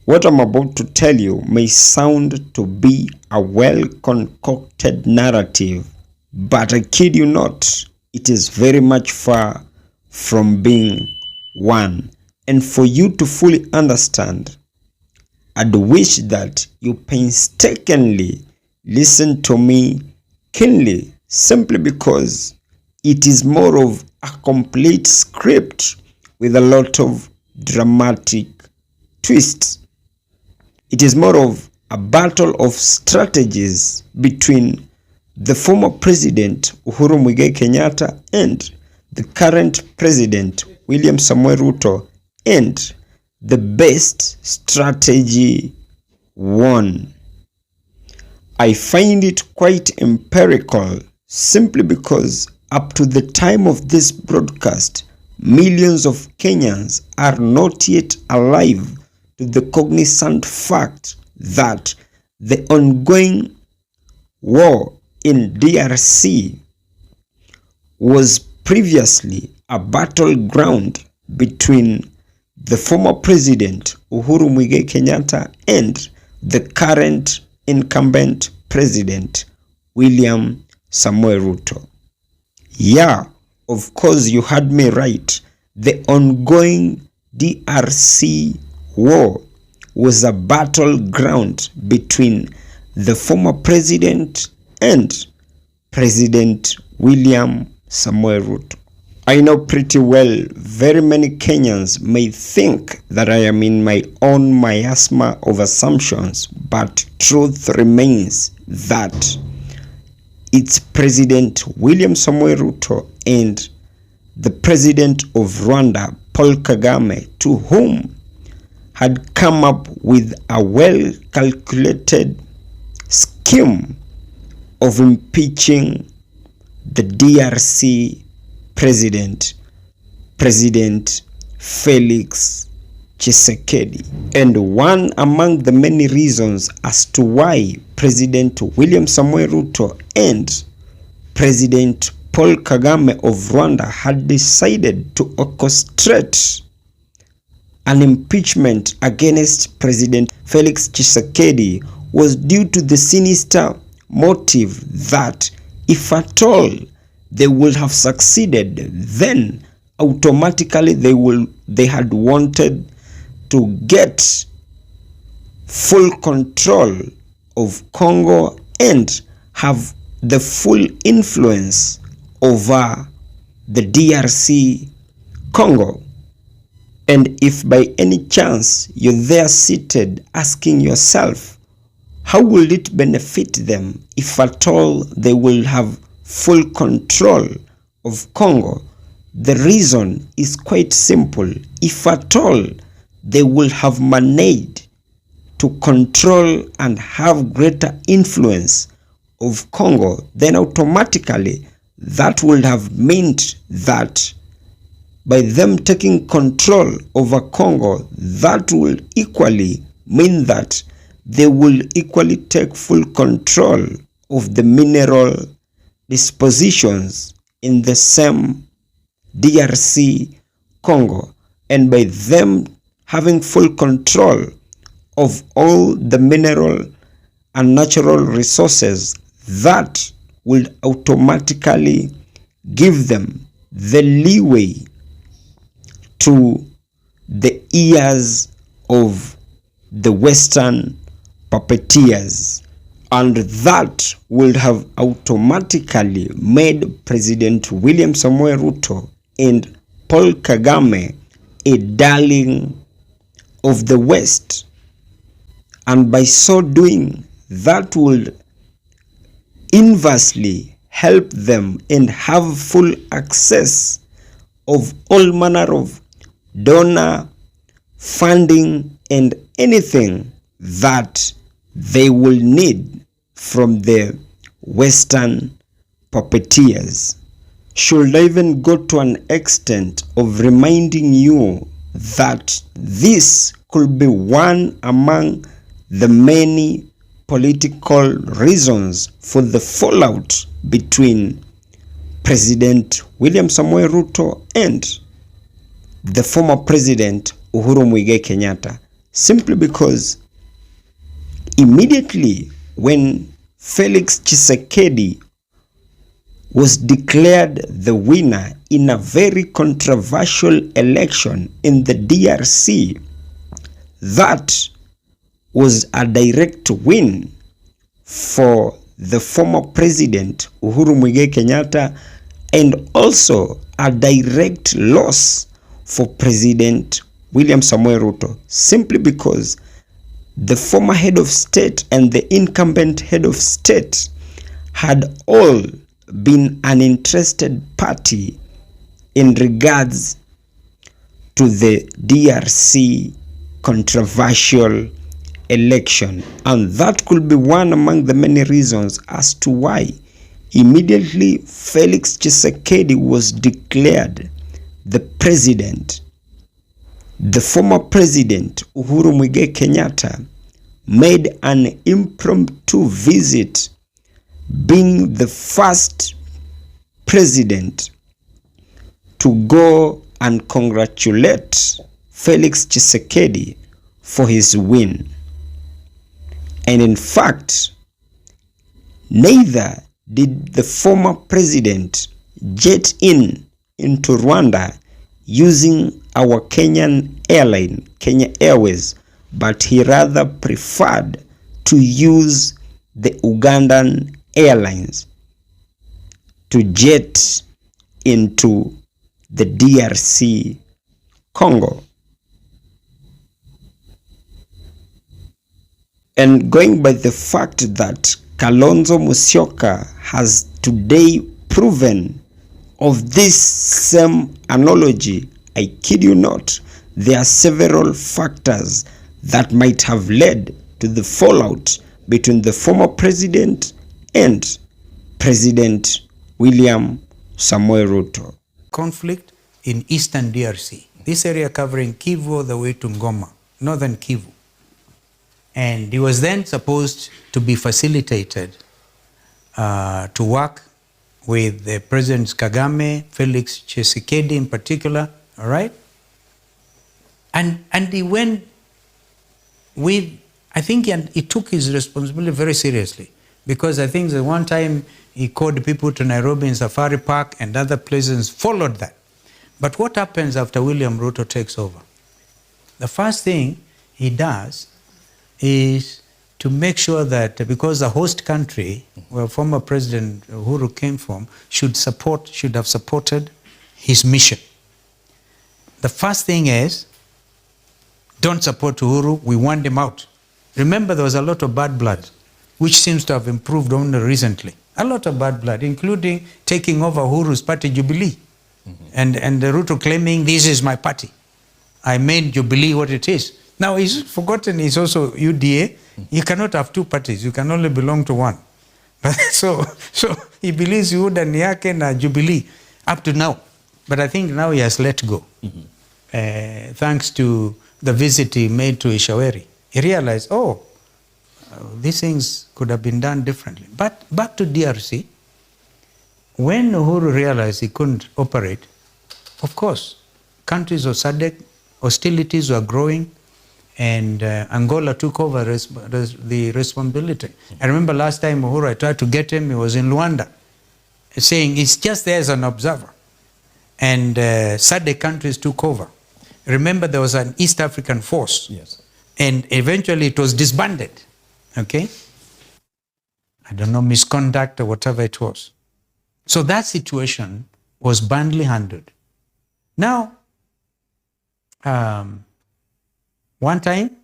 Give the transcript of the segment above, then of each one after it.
What I'm about to tell you may sound to be a well-concocted narrative, but I kid you not, it is very much far from being one. And for you to fully understand, I'd wish that you painstakingly listen to me keenly, simply because it is more of a complete script with a lot of dramatic twists. It is more of a battle of strategies between the former president Uhuru Kenyatta and the current president William Samoei Ruto, and the best strategy won. I find it quite empirical simply because up to the time of this broadcast, millions of Kenyans are not yet alive to the cognizant fact that the ongoing war in DRC was previously a battleground between the former president Uhuru Kenyatta and the current incumbent president William Samoei Ruto. Yeah, of course you heard me right. The ongoing DRC war was a battleground between the former president and President William Samoei Ruto. I know pretty well very many Kenyans may think that I am in my own miasma of assumptions, but truth remains that it's President William Samoei Ruto and the president of Rwanda, Paul Kagame, to whom had come up with a well-calculated scheme of impeaching the DRC President Felix Tshisekedi. And one among the many reasons as to why President William Samoei Ruto and President Paul Kagame of Rwanda had decided to orchestrate an impeachment against President Felix Tshisekedi was due to the sinister motive that if at all they would have succeeded, then automatically they had wanted to get full control of Congo and have the full influence over the DRC Congo. And if by any chance you're there seated asking yourself, how will it benefit them if at all they will have full control of Congo? The reason is quite simple. If at all they will have managed to control and have greater influence of Congo, then automatically that would have meant that by them taking control over Congo, that will equally mean that they will equally take full control of the mineral dispositions in the same DRC Congo. And by them having full control of all the mineral and natural resources, that will automatically give them the leeway to the ears of the Western puppeteers, and that would have automatically made President William Samoei Ruto and Paul Kagame a darling of the West, and by so doing that would inversely help them and have full access of all manner of donor funding and anything that they will need from the Western puppeteers. Should I even go to an extent of reminding you that this could be one among the many political reasons for the fallout between President William Samoei Ruto and the former president Uhuru Kenyatta? simply because immediately when Felix Tshisekedi was declared the winner in a very controversial election in the DRC, that was a direct win for the former president Uhuru Muigai Kenyatta, and also a direct loss for President William Samoei Ruto, simply because the former head of state and the incumbent head of state had all been an interested party in regards to the DRC controversial election, and that could be one among the many reasons as to why immediately Felix Tshisekedi was declared the president. The former president Uhuru Muigai Kenyatta made an impromptu visit, being the first president to go and congratulate Felix Tshisekedi for his win. And in fact, neither did the former president jet into Rwanda using our Kenyan airline, Kenya Airways, but he rather preferred to use the Ugandan airlines to jet into the DRC Congo. And going by the fact that Kalonzo Musyoka has today proven of this same analogy, I kid you not, there are several factors that might have led to the fallout between the former president and President William Samoei Ruto. Conflict in eastern DRC, this area covering Kivu all the way to Ngoma, northern Kivu. And he was then supposed to be facilitated to work with the Presidents Kagame, Felix Tshisekedi in particular, all right? And he went with, I think he took his responsibility very seriously, because I think the one time he called people to Nairobi in Safari Park and other places followed that. But what happens after William Ruto takes over? The first thing he does is to make sure that, because the host country where former President Uhuru came from should have supported his mission. The first thing is, don't support Uhuru, we want him out. Remember, there was a lot of bad blood, which seems to have improved only recently. A lot of bad blood, including taking over Uhuru's party, Jubilee. And the Ruto claiming, this is my party. I made Jubilee what it is. Now, he's forgotten he's also UDA. You cannot have two parties. You can only belong to one. So he believes UDA, Niake, and Jubilee up to now. But I think now he has let go. Thanks to the visit he made to Ishaweri. He realized, these things could have been done differently. But back to DRC, when Uhuru realized he couldn't operate, of course, countries of SADC, hostilities were growing, and Angola took over the responsibility. I remember last time Uhuru, I tried to get him, he was in Luanda, saying he's just there as an observer. And SADC countries took over. Remember, there was an East African force. Yes. And eventually it was disbanded. Okay? I don't know, misconduct or whatever it was. So that situation was badly handled. Now, one time,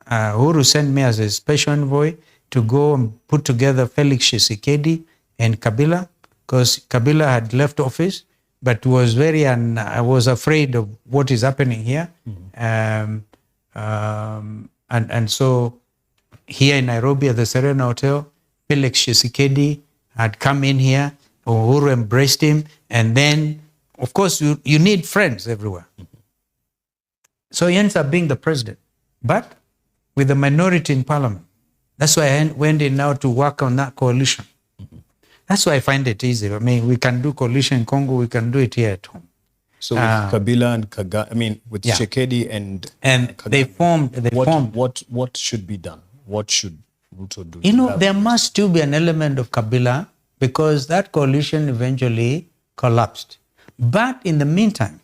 Uhuru sent me as a special envoy to go and put together Felix Tshisekedi and Kabila, because Kabila had left office, but was I was afraid of what is happening here. And so here in Nairobi at the Serena Hotel, Felix Tshisekedi had come in here, Uhuru embraced him, and then, of course, you need friends everywhere. So he ends up being the president, but with a minority in parliament. That's why I went in now to work on that coalition. That's why I find it easy. I mean, we can do coalition in Congo, we can do it here at home. So with Kabila and with Yeah. Tshisekedi and they Kagame, formed. what should be done? What should Ruto do? You to know, have there the must still be an element of Kabila because that coalition eventually collapsed. But in the meantime,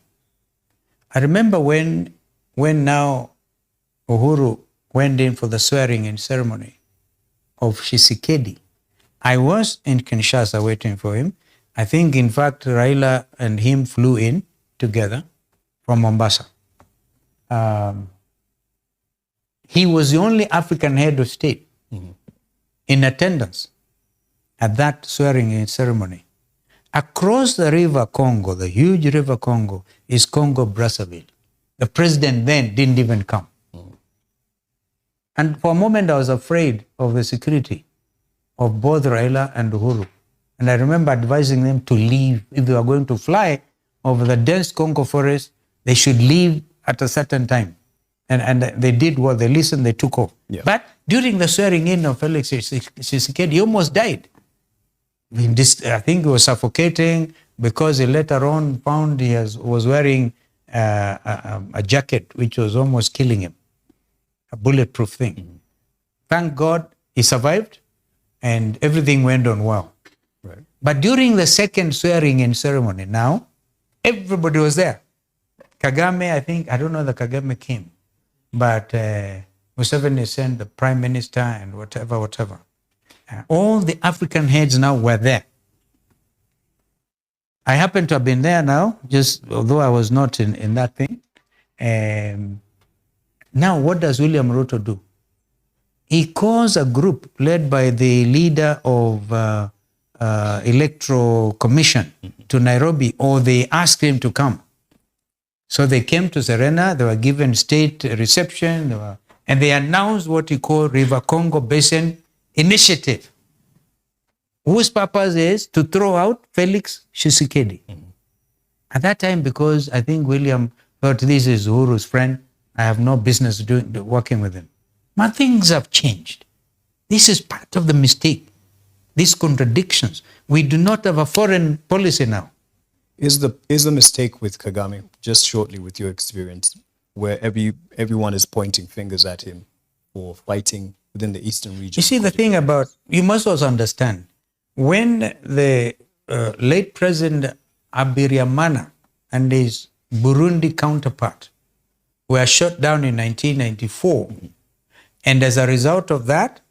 I remember when now Uhuru went in for the swearing-in ceremony of Tshisekedi, I was in Kinshasa waiting for him. I think, in fact, Raila and him flew in together from Mombasa. He was the only African head of state in attendance at that swearing-in ceremony. Across the river Congo, the huge river Congo, is Congo Brazzaville. The president then didn't even come. And for a moment, I was afraid of the security of both Raila and Uhuru. And I remember advising them to leave. If they were going to fly over the dense Congo forest, they should leave at a certain time. And they did what they listened, they took off. Yeah. But during the swearing in of Felix Tshisekedi, he almost died. I think he was suffocating because he later on found he was wearing a jacket which was almost killing him, a bulletproof thing. Thank God he survived and everything went on well. Right. But during the second swearing-in ceremony, now, everybody was there. Kagame, I don't know that Kagame came, but Museveni sent the prime minister and whatever. All the African heads now were there. I happen to have been there now, just although I was not in that thing. Now, what does William Ruto do? He calls a group led by the leader of Electoral Commission to Nairobi, or they asked him to come. So they came to Serena, they were given state reception, and they announced what he called River Congo Basin Initiative, whose purpose is to throw out Felix Tshisekedi. At that time, because I think William thought this is Uhuru's friend, I have no business working with him. But things have changed. This is part of the mistake. These contradictions. We do not have a foreign policy now. Is the mistake with Kagame, just shortly with your experience, where everyone is pointing fingers at him for fighting within the eastern region? You see, the thing about, you must also understand, when the late President Habyarimana and his Burundi counterpart were shot down in 1994, and as a result of that,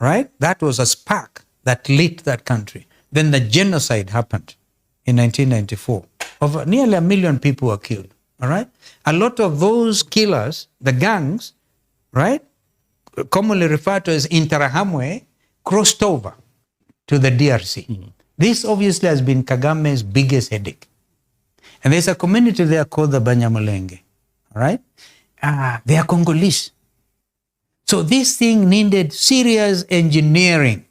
right, that was a spark that lit that country. Then the genocide happened in 1994. Over nearly 1 million people were killed, all right? A lot of those killers, the gangs, right, commonly referred to as Interahamwe, crossed over to the DRC. This obviously has been Kagame's biggest headache. And there's a community there called the Banyamulenge, all right? They are Congolese. So this thing needed serious engineering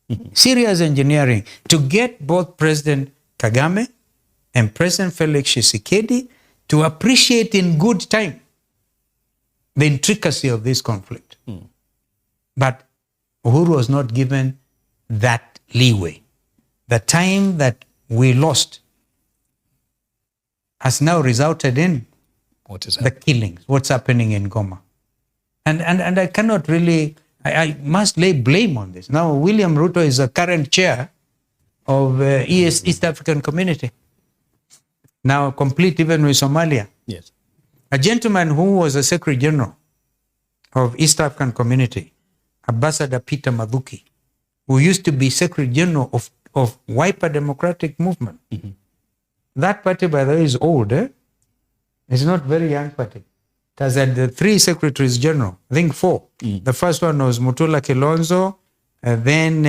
to get both President Kagame and President Felix Tshisekedi to appreciate in good time the intricacy of this conflict. But Uhuru was not given that leeway. The time that we lost has now resulted in the killings, what's happening in Goma. And I cannot really, I must lay blame on this. Now, William Ruto is the current chair of East African Community, now complete even with Somalia. Yes. A gentleman who was the Secretary General of East African Community, Ambassador Peter Mathuki, who used to be Secretary General of Wiper Democratic Movement. That party, by the way, is old. It's not very young party. It has had the 3 secretaries general, I think 4. The first one was Mutula Kalonzo. Then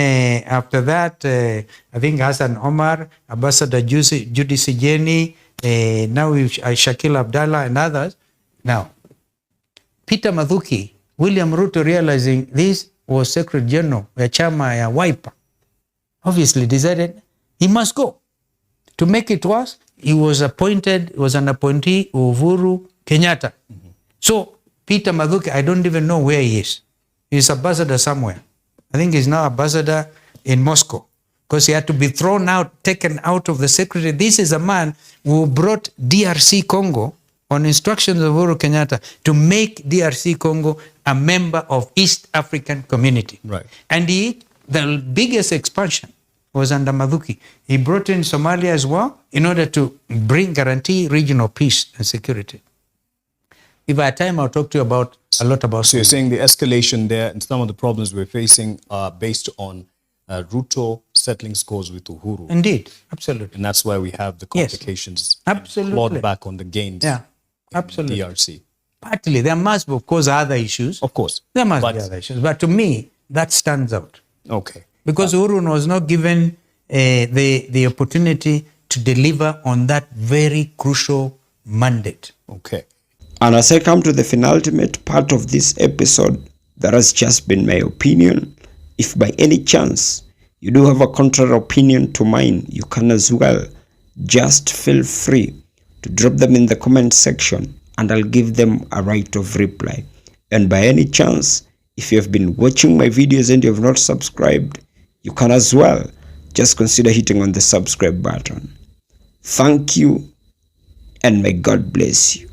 after that, I think Hassan Omar, Ambassador Judy Sijeni, now Shakil Abdallah and others. Now, Peter Mathuki, William Ruto realizing this was Secretary General ya chama ya Wiper, obviously decided he must go. To make it worse, he was an appointee of Uhuru Kenyatta. So Peter Mathuki, I don't even know where he is. He's ambassador somewhere. I think he's now ambassador in Moscow, because he had to be thrown out, taken out of the secretary. This is a man who brought DRC Congo on instructions of Uhuru Kenyatta to make DRC Congo a member of East African Community. Right. And the biggest expansion was under Mathuki. He brought in Somalia as well in order to guarantee regional peace and security. If I had time, I'll talk to you about a lot about. So you're saying the escalation there and some of the problems we're facing are based on Ruto settling scores with Uhuru. Indeed, absolutely. And that's why we have the Yes. complications. Absolutely. Clawed back on the gains. Yeah, in absolutely. DRC. Partly, there must, of course, other issues. Of course. There must But- be other issues. But to me, that stands out. Okay. Because Uhuru was not given the opportunity to deliver on that very crucial mandate. Okay. And as I come to the penultimate part of this episode, that has just been my opinion. If by any chance you do have a contrary opinion to mine, you can as well just feel free to drop them in the comment section and I'll give them a right of reply. And by any chance, if you have been watching my videos and you have not subscribed, you can as well just consider hitting on the subscribe button. Thank you and may God bless you.